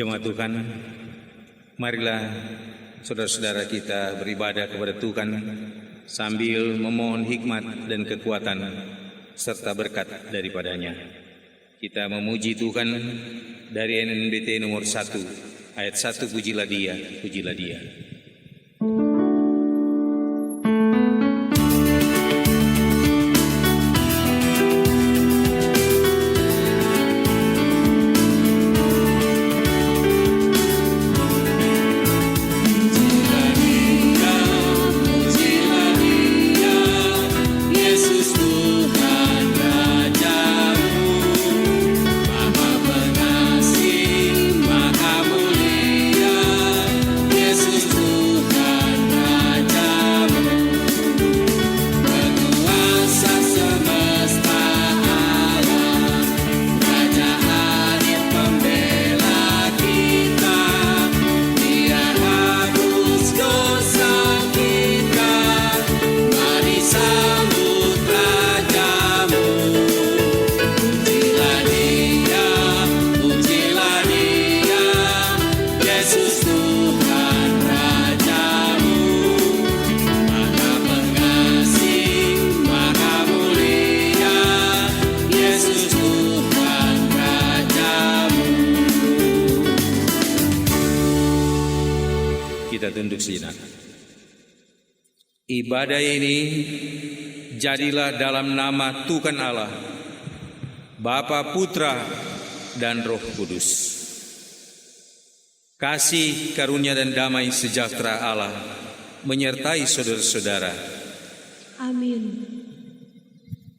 Jemaat Tuhan, marilah saudara-saudara kita beribadah kepada Tuhan sambil memohon hikmat dan kekuatan serta berkat daripadanya. Kita memuji Tuhan dari NNBT nomor 1 ayat 1, pujilah Dia, pujilah Dia. Tunduk sejenak. Ibadah ini jadilah dalam nama Tuhan Allah, Bapa, Putra, dan Roh Kudus. Kasih, karunia, dan damai sejahtera Allah menyertai saudara-saudara. Amin.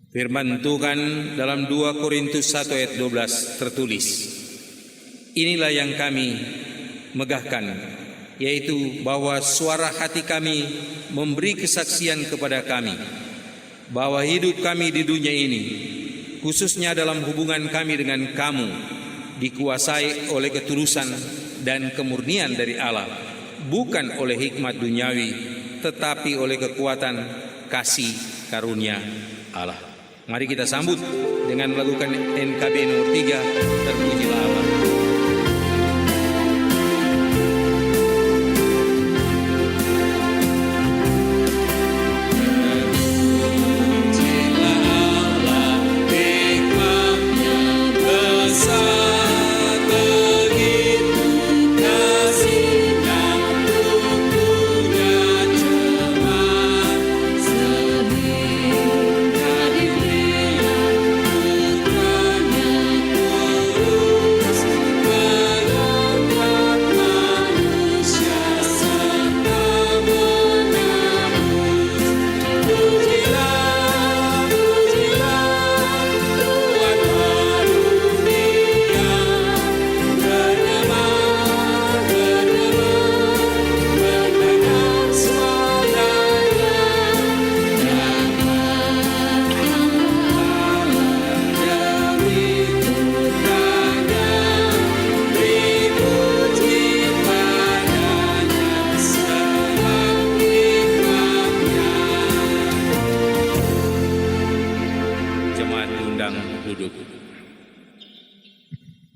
Firman Tuhan dalam 2 Korintus 1 ayat 12 tertulis, inilah yang kami megahkan, yaitu bahwa suara hati kami memberi kesaksian kepada kami bahwa hidup kami di dunia ini, khususnya dalam hubungan kami dengan kamu, dikuasai oleh ketulusan dan kemurnian dari Allah, bukan oleh hikmat duniawi, tetapi oleh kekuatan kasih karunia Allah. Mari kita sambut dengan melakukan NKB nomor 3, terpujilah Allah.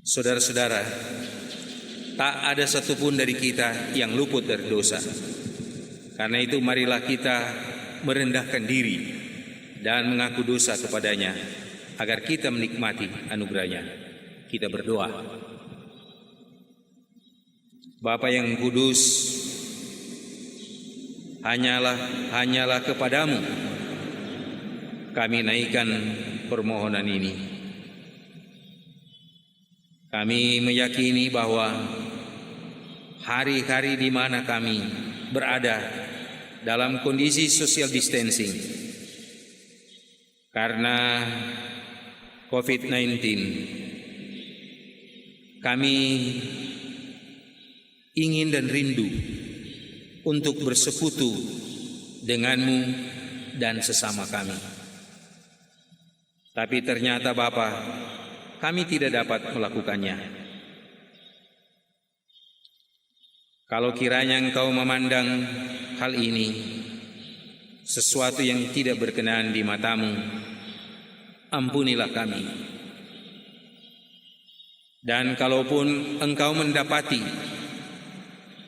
Saudara-saudara, tak ada satupun dari kita yang luput dari dosa. Karena itu marilah kita merendahkan diri dan mengaku dosa kepadanya, agar kita menikmati anugerahnya. Kita berdoa. Bapa yang kudus, hanyalah kepadamu kami naikkan permohonan ini. Kami meyakini bahwa hari-hari di mana kami berada dalam kondisi social distancing karena COVID-19, kami ingin dan rindu untuk bersekutu denganmu dan sesama kami. Tapi ternyata Bapa, kami tidak dapat melakukannya. Kalau kiranya Engkau memandang hal ini sesuatu yang tidak berkenan di matamu, ampunilah kami. Dan kalaupun engkau mendapati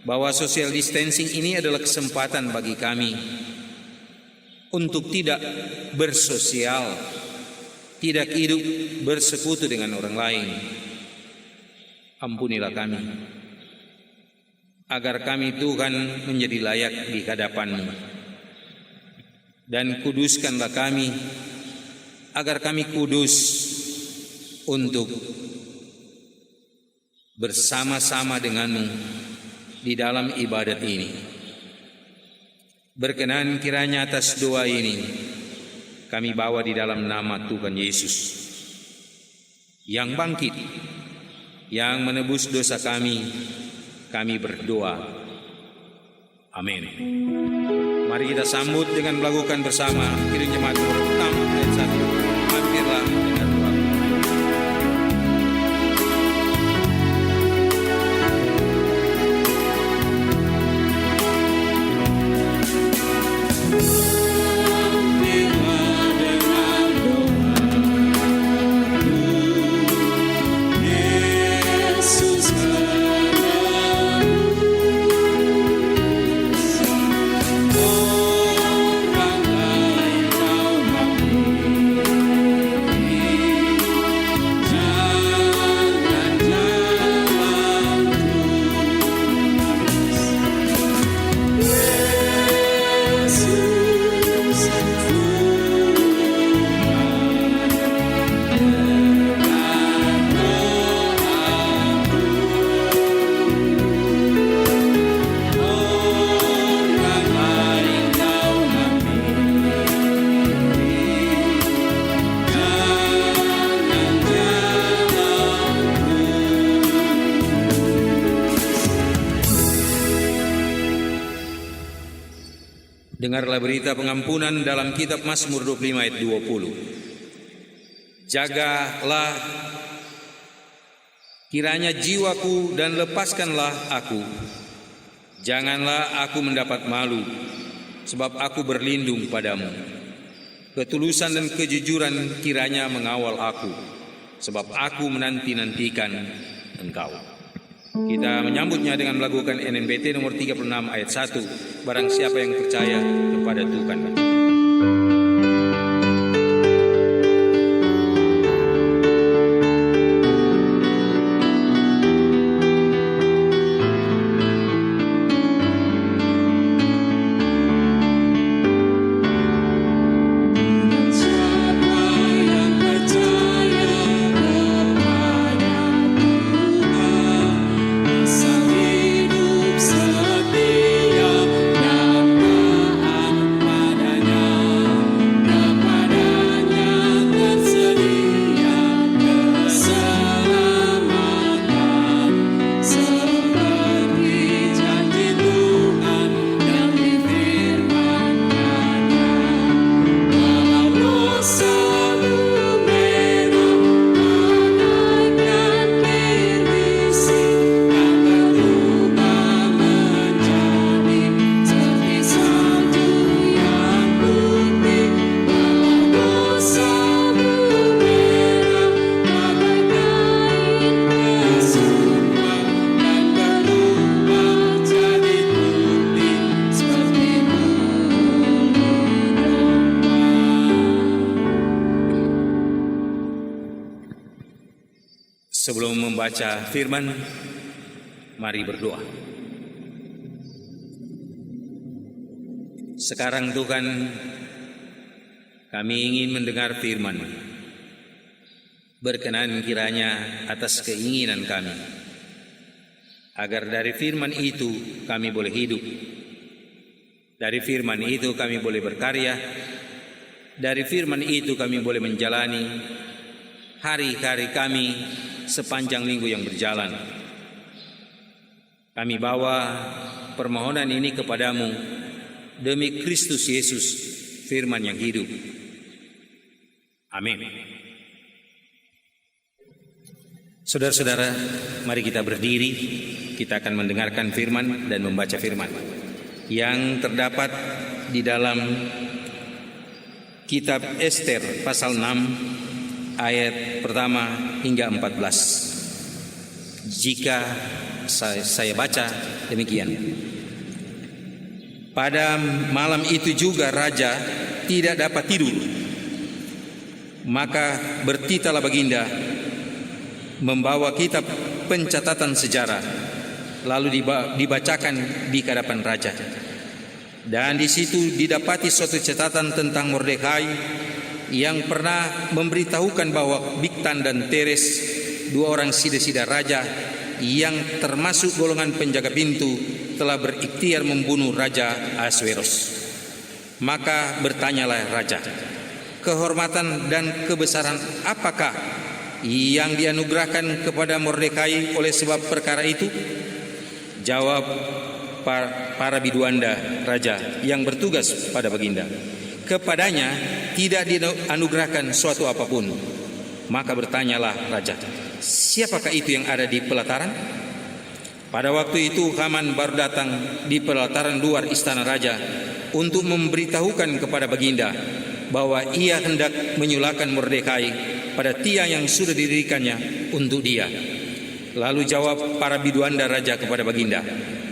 bahwa social distancing ini adalah kesempatan bagi kami untuk tidak bersosial, tidak hidup bersekutu dengan orang lain, ampunilah kami, agar kami Tuhan menjadi layak di hadapan-Mu. Dan kuduskanlah kami, agar kami kudus untuk bersama-sama dengan-Mu di dalam ibadat ini. Berkenan kiranya atas doa ini kami bawa di dalam nama Tuhan Yesus yang bangkit, yang menebus dosa kami berdoa. Amin. Mari kita sambut dengan melakukan bersama Kirim Jemaat nomor 6 ayat 1. Hampirlah dengan doa. Dengarlah berita pengampunan dalam kitab Mazmur 25 ayat 20. Jagalah kiranya jiwaku dan lepaskanlah aku. Janganlah aku mendapat malu, sebab aku berlindung padamu. Ketulusan dan kejujuran kiranya mengawal aku, sebab aku menanti-nantikan Engkau. Kita menyambutnya dengan melakukan NNBT nomor 36 ayat 1. Barang siapa yang percaya kepada Tuhan. Sebelum membaca firman, mari berdoa. Sekarang Tuhan, kami ingin mendengar firman. Berkenan kiranya atas keinginan kami, agar dari firman itu kami boleh hidup. Dari firman itu kami boleh berkarya. Dari firman itu kami boleh menjalani hari-hari kami sepanjang minggu yang berjalan. Kami bawa permohonan ini kepadamu demi Kristus Yesus, firman yang hidup. Amin. Saudara-saudara, mari kita berdiri. Kita akan mendengarkan firman dan membaca firman yang terdapat di dalam kitab Ester pasal 6 ayat pertama hingga 14. Jika saya baca demikian. Pada malam itu juga raja tidak dapat tidur. Maka bertitalah baginda membawa kitab pencatatan sejarah, lalu dibacakan di hadapan raja. Dan di situ didapati suatu catatan tentang Mordekai yang pernah memberitahukan bahwa Bigtan dan Teres, dua orang sida-sida raja yang termasuk golongan penjaga pintu, telah berikhtiar membunuh Raja Ahasweros. Maka bertanyalah raja, kehormatan dan kebesaran apakah yang dianugerahkan kepada Mordekai oleh sebab perkara itu? Jawab para biduanda raja yang bertugas pada baginda, kepadanya tidak dianugerahkan suatu apapun. Maka bertanyalah raja, siapakah itu yang ada di pelataran? Pada waktu itu Haman baru datang di pelataran luar istana raja untuk memberitahukan kepada baginda bahwa ia hendak menyulahkan Mordekai pada tiang yang sudah didirikannya untuk dia. Lalu jawab para biduanda raja kepada baginda,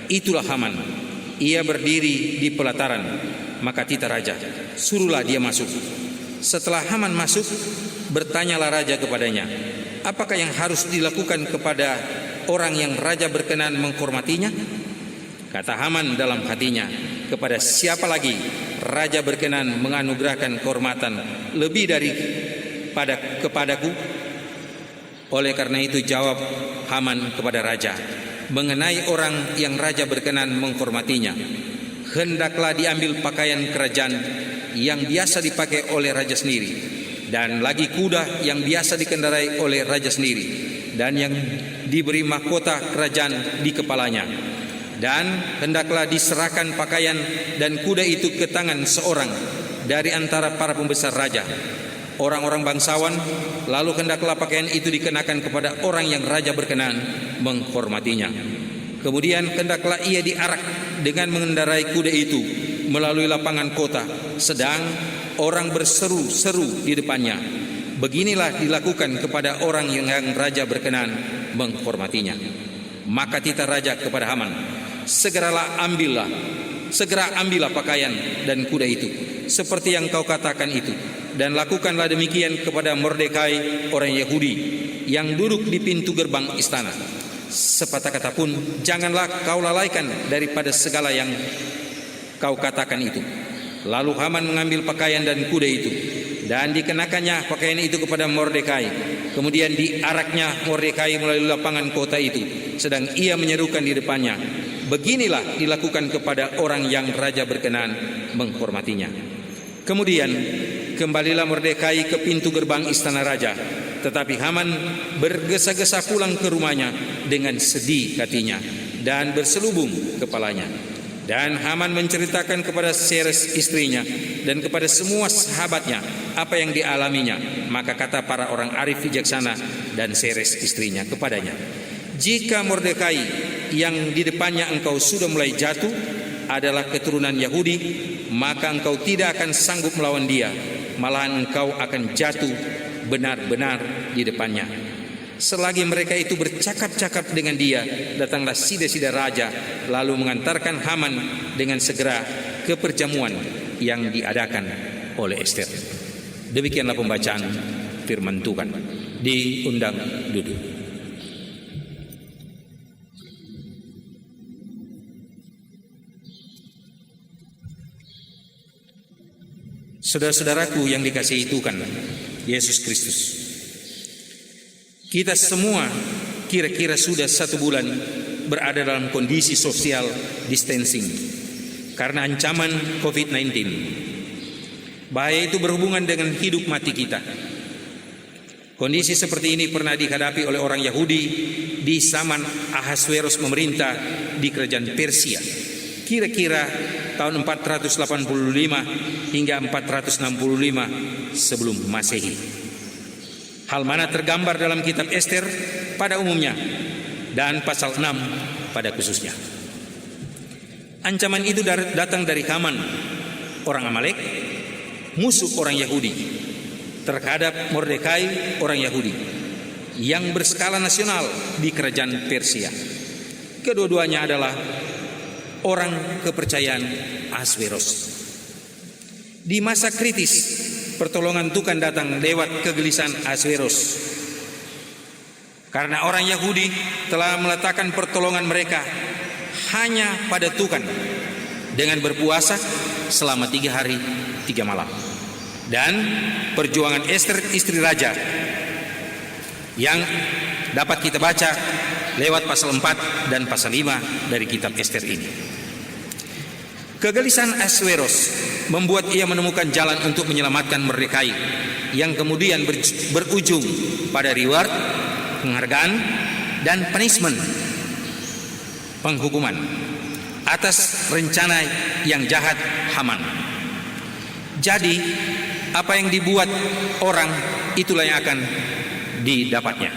itulah Haman, ia berdiri di pelataran. Maka tita raja, suruhlah dia masuk. Setelah Haman masuk, bertanyalah raja kepadanya, apakah yang harus dilakukan kepada orang yang raja berkenan menghormatinya? Kata Haman dalam hatinya, kepada siapa lagi raja berkenan menganugerahkan kehormatan lebih daripada kepadaku? Oleh karena itu jawab Haman kepada raja mengenai orang yang raja berkenan menghormatinya, hendaklah diambil pakaian kerajaan yang biasa dipakai oleh raja sendiri, dan lagi kuda yang biasa dikendarai oleh raja sendiri, dan yang diberi mahkota kerajaan di kepalanya. Dan hendaklah diserahkan pakaian dan kuda itu ke tangan seorang dari antara para pembesar raja, orang-orang bangsawan. Lalu hendaklah pakaian itu dikenakan kepada orang yang raja berkenan menghormatinya. Kemudian hendaklah ia diarak dengan mengendarai kuda itu melalui lapangan kota, sedang orang berseru-seru di depannya. Beginilah dilakukan kepada orang yang raja berkenan menghormatinya. Maka tita raja kepada Haman, segera ambillah pakaian dan kuda itu seperti yang kau katakan itu, dan lakukanlah demikian kepada Mordekai orang Yahudi yang duduk di pintu gerbang istana. Sepatah kata pun janganlah kau lalaikan daripada segala yang kau katakan itu. Lalu Haman mengambil pakaian dan kuda itu, dan dikenakannya pakaian itu kepada Mordekai. Kemudian diaraknya Mordekai melalui lapangan kota itu, sedang ia menyerukan di depannya, beginilah dilakukan kepada orang yang raja berkenan menghormatinya. Kemudian kembalilah Mordekai ke pintu gerbang istana raja, tetapi Haman bergesa-gesa pulang ke rumahnya dengan sedih hatinya dan berselubung kepalanya. Dan Haman menceritakan kepada Zeres istrinya dan kepada semua sahabatnya apa yang dialaminya. Maka kata para orang arif bijaksana dan Zeres istrinya kepadanya, jika Mordekai yang di depannya engkau sudah mulai jatuh adalah keturunan Yahudi, maka engkau tidak akan sanggup melawan dia, malahan engkau akan jatuh benar-benar di depannya. Selagi mereka itu bercakap-cakap dengan dia, datanglah sida-sida raja, lalu mengantarkan Haman dengan segera ke perjamuan yang diadakan oleh Ester. Demikianlah pembacaan firman Tuhan. Diundang duduk. Saudara-saudaraku yang dikasihi Tuhan Yesus Kristus, kita semua kira-kira sudah 1 bulan berada dalam kondisi social distancing karena ancaman COVID-19. Bahaya itu berhubungan dengan hidup mati kita. Kondisi seperti ini pernah dihadapi oleh orang Yahudi di zaman Ahasweros memerintah di kerajaan Persia, kira-kira tahun 485 hingga 465 sebelum Masehi. Hal mana tergambar dalam kitab Ester pada umumnya dan pasal 6 pada khususnya. Ancaman itu datang dari Haman, orang Amalek, musuh orang Yahudi, terhadap Mordekai, orang Yahudi. yang berskala nasional di kerajaan Persia. Kedua-duanya adalah orang kepercayaan Ahasveros. Di masa kritis, pertolongan Tuhan datang lewat kegelisahan Ahasveros. Karena orang Yahudi telah meletakkan pertolongan mereka hanya pada Tuhan dengan berpuasa selama 3 hari 3 malam. Dan perjuangan Ester istri raja yang dapat kita baca lewat pasal 4 dan pasal 5 dari kitab Ester ini. Kegelisahan Ahasveros membuat ia menemukan jalan untuk menyelamatkan Mordekai, yang kemudian berujung pada reward, penghargaan, dan punishment, penghukuman atas rencana yang jahat Haman. Jadi apa yang dibuat orang, itulah yang akan didapatnya.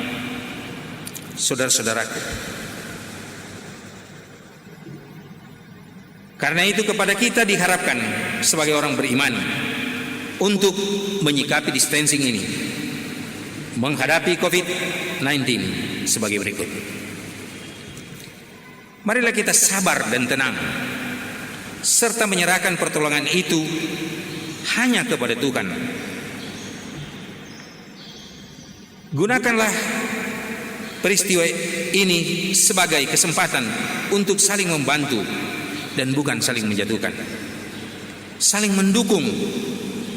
Saudara-saudaraku, karena itu kepada kita diharapkan sebagai orang beriman untuk menyikapi distancing ini, menghadapi COVID-19 sebagai berikut. Marilah kita sabar dan tenang, serta menyerahkan pertolongan itu hanya kepada Tuhan. Gunakanlah peristiwa ini sebagai kesempatan untuk saling membantu dan bukan saling menjatuhkan, saling mendukung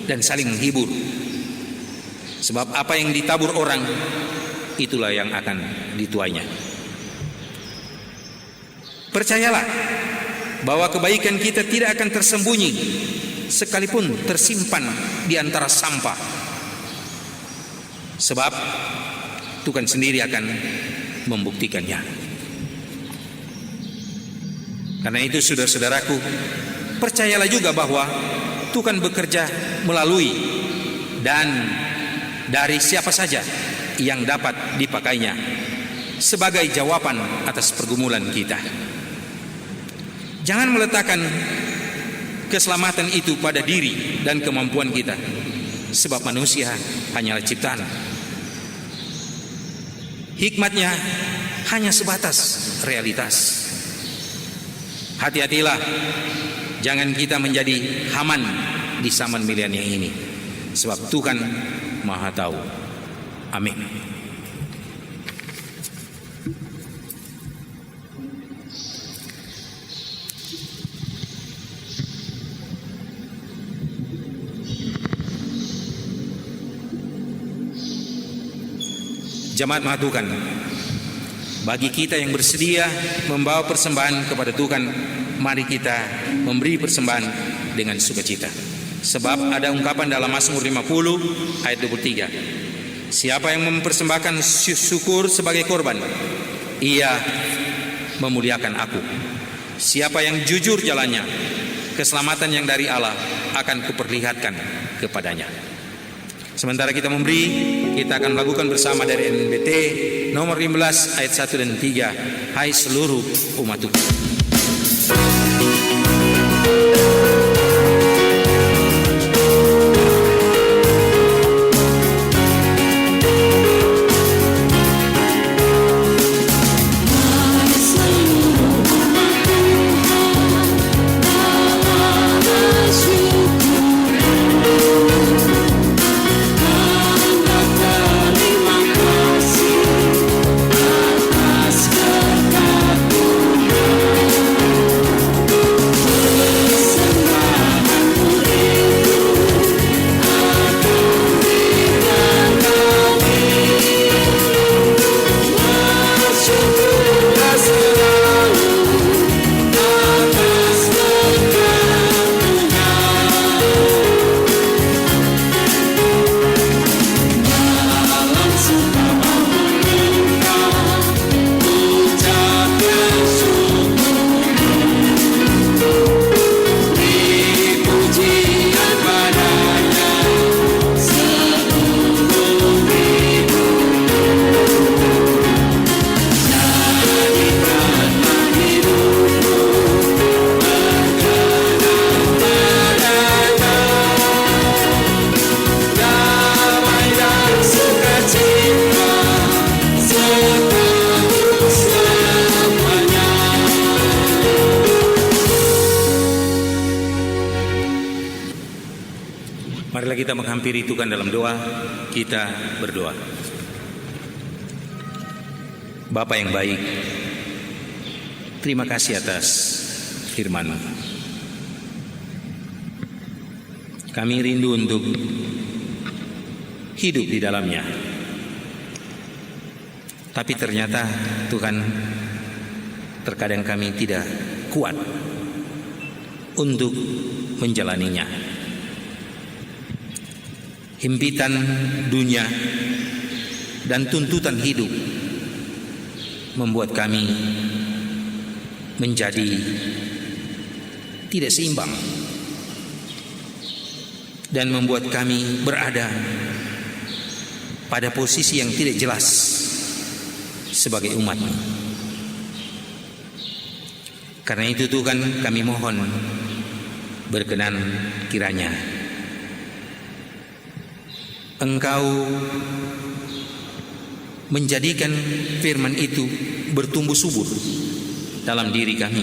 dan saling menghibur. Sebab apa yang ditabur orang, itulah yang akan dituainya. Percayalah bahwa kebaikan kita tidak akan tersembunyi sekalipun tersimpan di antara sampah. Sebab Tuhan sendiri akan membuktikannya. Karena itu saudara-saudaraku, percayalah juga bahwa Tuhan bekerja melalui dan dari siapa saja yang dapat dipakainya sebagai jawaban atas pergumulan kita. Jangan meletakkan keselamatan itu pada diri dan kemampuan kita, sebab manusia hanyalah ciptaan. Hikmatnya hanya sebatas realitas. Hati-hatilah, jangan kita menjadi Haman di zaman milenium ini, sebab Tuhan Maha Tahu. Amin. Jemaat Maha Tuhan, bagi kita yang bersedia membawa persembahan kepada Tuhan, mari kita memberi persembahan dengan sukacita. Sebab ada ungkapan dalam Mazmur 50 ayat 23. Siapa yang mempersembahkan syukur sebagai korban, ia memuliakan aku. Siapa yang jujur jalannya, keselamatan yang dari Allah akan kuperlihatkan kepadanya. Sementara kita memberi, kita akan lakukan bersama dari NBT nomor 15 ayat 1 dan 3. Hai seluruh umat Tuhan. Marilah kita menghampiri Tuhan dalam doa. Kita berdoa. Bapa yang baik, terima kasih atas firman-Mu. Kami rindu untuk hidup di dalamnya. Tapi ternyata Tuhan, terkadang kami tidak kuat untuk menjalaninya. Himpitan dunia dan tuntutan hidup membuat kami menjadi tidak seimbang dan membuat kami berada pada posisi yang tidak jelas sebagai umat-Mu. Karena itu Tuhan, kami mohon berkenan kiranya Engkau menjadikan firman itu bertumbuh subur dalam diri kami,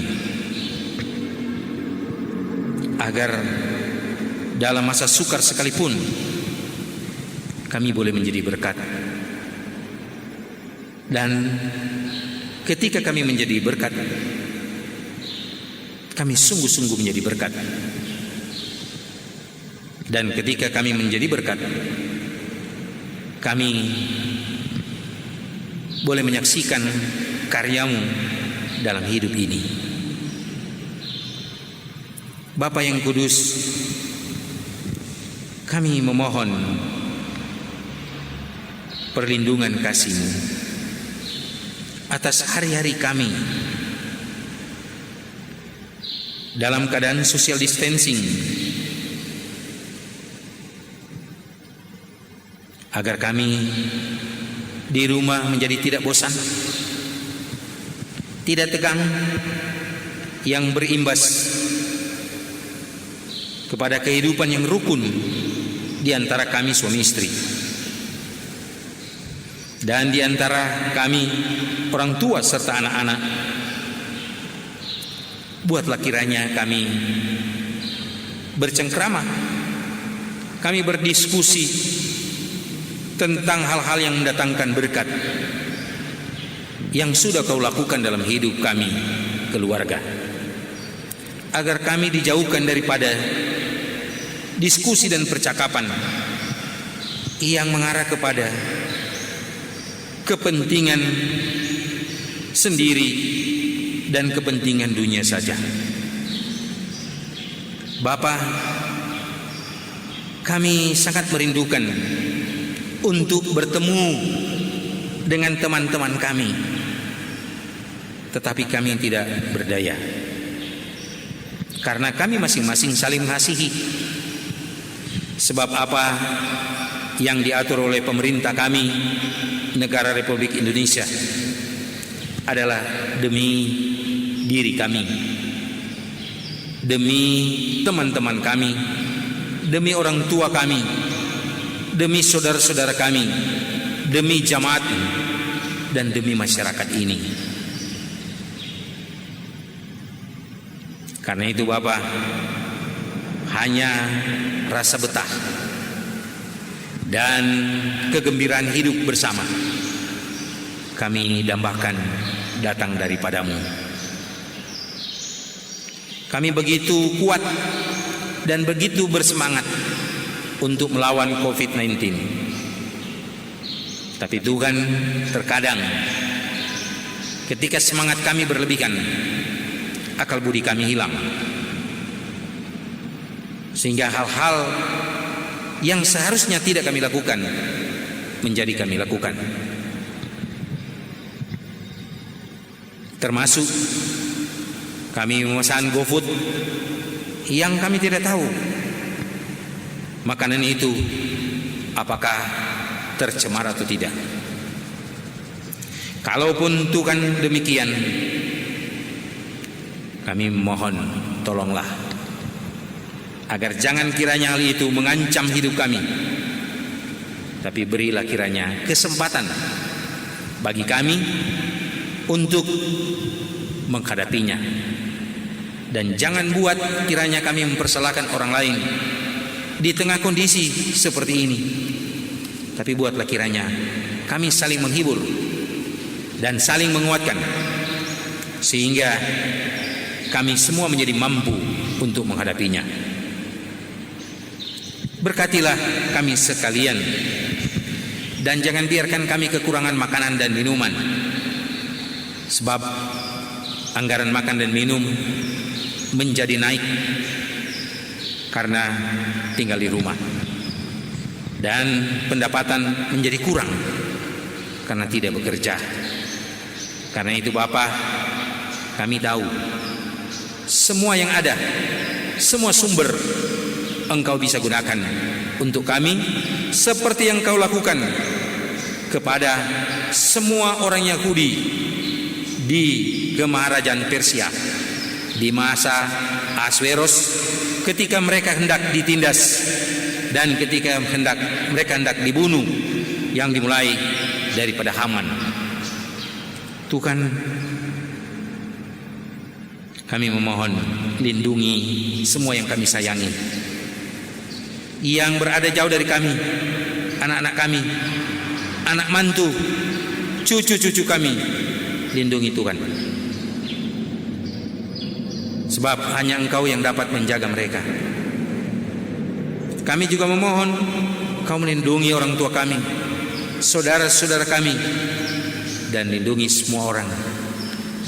agar dalam masa sukar sekalipun kami boleh menjadi berkat. Dan ketika kami menjadi berkat, kami sungguh-sungguh menjadi berkat. Dan ketika kami menjadi berkat, kami boleh menyaksikan karya-Mu dalam hidup ini. Bapa yang kudus, kami memohon perlindungan kasih-Mu atas hari-hari kami dalam keadaan social distancing, agar kami di rumah menjadi tidak bosan, tidak tegang, yang berimbas kepada kehidupan yang rukun di antara kami suami istri, dan di antara kami orang tua serta anak-anak. Buatlah kiranya kami bercengkrama, kami berdiskusi tentang hal-hal yang mendatangkan berkat yang sudah Kau lakukan dalam hidup kami keluarga, agar kami dijauhkan daripada diskusi dan percakapan yang mengarah kepada kepentingan sendiri dan kepentingan dunia saja. Bapa, kami sangat merindukan untuk bertemu dengan teman-teman kami, tetapi kami tidak berdaya, karena kami masing-masing saling mengasihi. Sebab apa yang diatur oleh pemerintah kami, negara Republik Indonesia, adalah demi diri kami, demi teman-teman kami, demi orang tua kami, demi saudara-saudara kami, demi jamaat, dan demi masyarakat ini. Karena itu Bapak, hanya rasa betah dan kegembiraan hidup bersama kami dambakan datang daripada-Mu. Kami begitu kuat dan begitu bersemangat untuk melawan COVID-19. Tapi Tuhan, terkadang ketika semangat kami berlebihan, akal budi kami hilang, sehingga hal-hal yang seharusnya tidak kami lakukan menjadi kami lakukan. Termasuk kami memesan GoFood yang kami tidak tahu makanan itu apakah tercemar atau tidak. Kalaupun Tuhan demikian, kami mohon tolonglah agar jangan kiranya hal itu mengancam hidup kami, tapi berilah kiranya kesempatan bagi kami untuk menghadapinya. Dan jangan buat kiranya kami mempersalahkan orang lain di tengah kondisi seperti ini. Tapi buatlah kiranya kami saling menghibur dan saling menguatkan, sehingga kami semua menjadi mampu untuk menghadapinya. Berkatilah kami sekalian, dan jangan biarkan kami kekurangan makanan dan minuman, sebab anggaran makan dan minum menjadi naik karena tinggal di rumah, dan pendapatan menjadi kurang karena tidak bekerja. Karena itu Bapa, kami tahu semua yang ada, semua sumber Engkau bisa gunakan untuk kami, seperti yang Kau lakukan kepada semua orang Yahudi di Kemaharajaan Persia di masa Ahasveros, ketika mereka hendak ditindas dan ketika mereka hendak dibunuh, yang dimulai daripada Haman. Tuhan, kami memohon, lindungi semua yang kami sayangi, yang berada jauh dari kami, anak-anak kami, anak mantu, cucu-cucu kami. Lindungi Tuhan, sebab hanya Engkau yang dapat menjaga mereka. Kami juga memohon Kau melindungi orang tua kami, saudara-saudara kami, dan lindungi semua orang,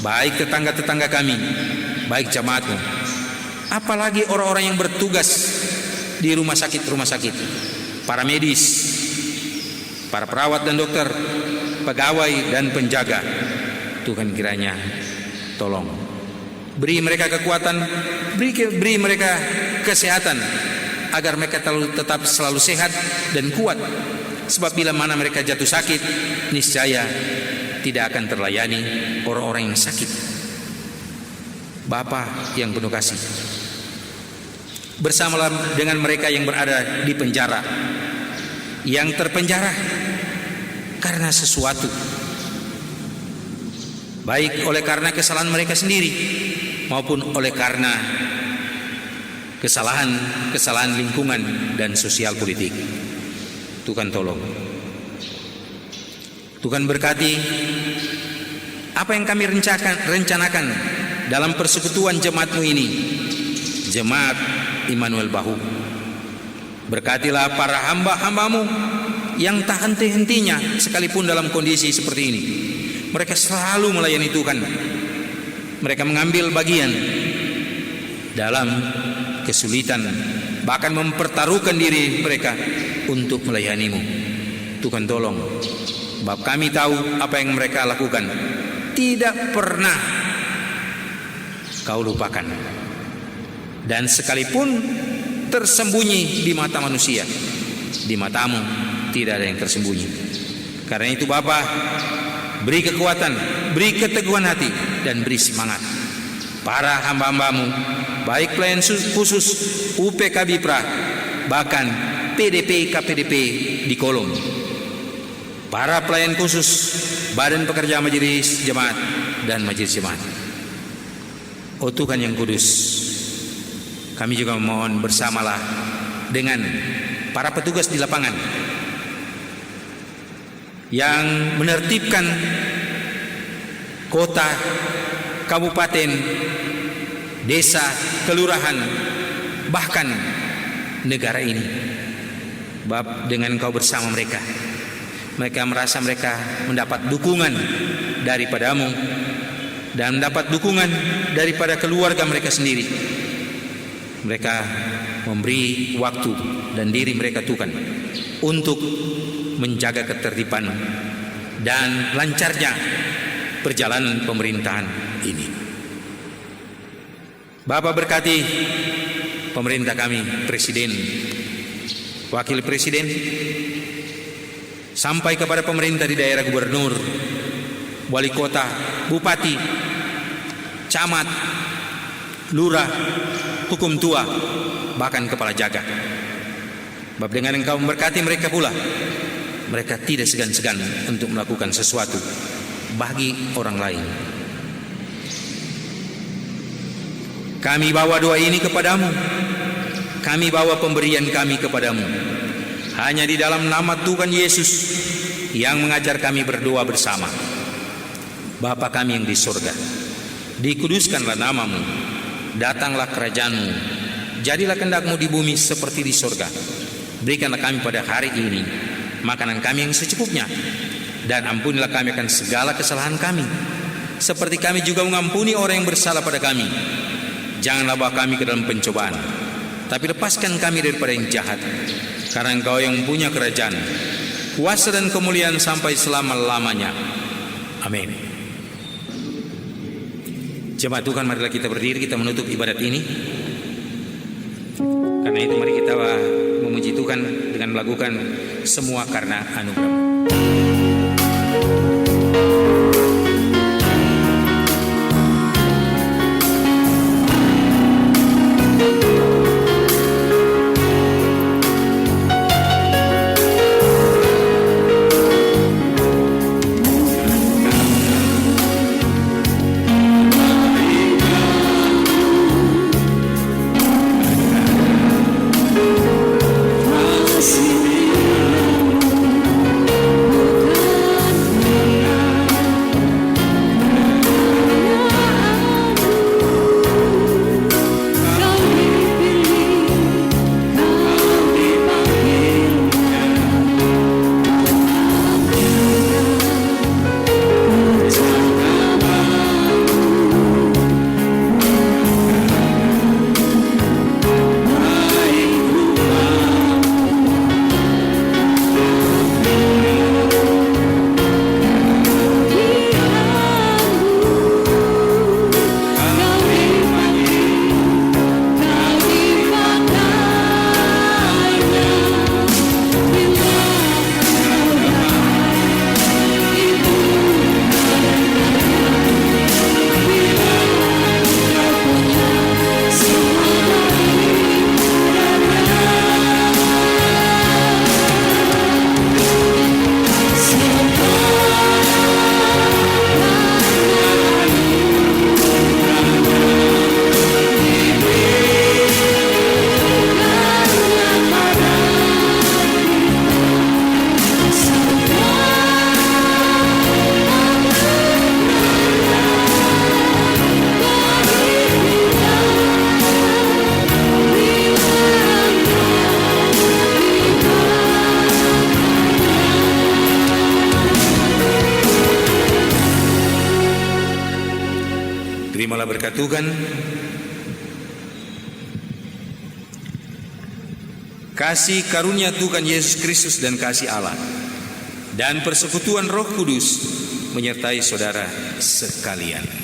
baik tetangga-tetangga kami, baik jemaatmu, apalagi orang-orang yang bertugas di rumah sakit, para medis, para perawat dan dokter, pegawai dan penjaga. Tuhan kiranya tolong beri mereka kekuatan, beri mereka kesehatan, agar mereka tetap selalu sehat dan kuat. Sebab bila mana mereka jatuh sakit, niscaya tidak akan terlayani orang-orang yang sakit. Bapa yang penuh kasih, bersamalah dengan mereka yang berada di penjara, yang terpenjara karena sesuatu, baik oleh karena kesalahan mereka sendiri maupun oleh karena kesalahan lingkungan dan sosial politik. Tuhan tolong, Tuhan berkati apa yang kami rencanakan dalam persekutuan jemaat-Mu ini, Jemaat Immanuel Bahu. Berkatilah para hamba-hamba-Mu yang tak henti-hentinya sekalipun dalam kondisi seperti ini. Mereka selalu melayani Tuhan. Mereka mengambil bagian dalam kesulitan, bahkan mempertaruhkan diri mereka untuk melayani-Mu. Tuhan tolong, sebab kami tahu apa yang mereka lakukan tidak pernah Kau lupakan, dan sekalipun tersembunyi di mata manusia, di mata-Mu tidak ada yang tersembunyi. Karena itu Bapa, beri kekuatan, beri keteguhan hati, dan beri semangat para hamba-hamba-Mu, baik pelayan khusus UPK Bipra, bahkan PDP KPDP di Kolom, para pelayan khusus Badan Pekerja Majelis Jemaat dan Majelis Jemaat. Oh Tuhan yang kudus, kami juga memohon bersamalah dengan para petugas di lapangan yang menertibkan kota, kabupaten, desa, kelurahan, bahkan negara ini. Bab, dengan Kau bersama mereka, mereka merasa mereka mendapat dukungan daripada-Mu dan mendapat dukungan daripada keluarga mereka sendiri. Mereka memberi waktu dan diri mereka Tuhan untuk menjaga ketertiban dan lancarnya perjalanan pemerintahan ini. Bapa berkati pemerintah kami, Presiden, Wakil Presiden, sampai kepada pemerintah di daerah, gubernur, wali kota, bupati, camat, lurah, hukum tua, bahkan kepala jagat. Bab, dengan Engkau memberkati mereka pula, mereka tidak segan-segan untuk melakukan sesuatu bagi orang lain. Kami bawa doa ini kepadamu, kami bawa pemberian kami kepadamu. Hanya di dalam nama Tuhan Yesus yang mengajar kami berdoa bersama. Bapa kami yang di surga, dikuduskanlah namamu, datanglah kerajaanmu, jadilah kehendak-Mu di bumi seperti di surga. Berikanlah kami pada hari ini makanan kami yang secukupnya, dan ampunilah kami akan segala kesalahan kami, seperti kami juga mengampuni orang yang bersalah pada kami. Janganlah bawa kami ke dalam pencobaan, tapi lepaskan kami daripada yang jahat. Karena Engkau yang punya kerajaan, kuasa dan kemuliaan sampai selama-lamanya. Amin. Jemaat Tuhan, marilah kita berdiri, kita menutup ibadat ini. Karena itu mari kita memuji Tuhan dengan melakukan semua karena anugerah. Terimalah berkat Tuhan. Kasih karunia Tuhan Yesus Kristus dan kasih Allah dan persekutuan Roh Kudus menyertai saudara sekalian.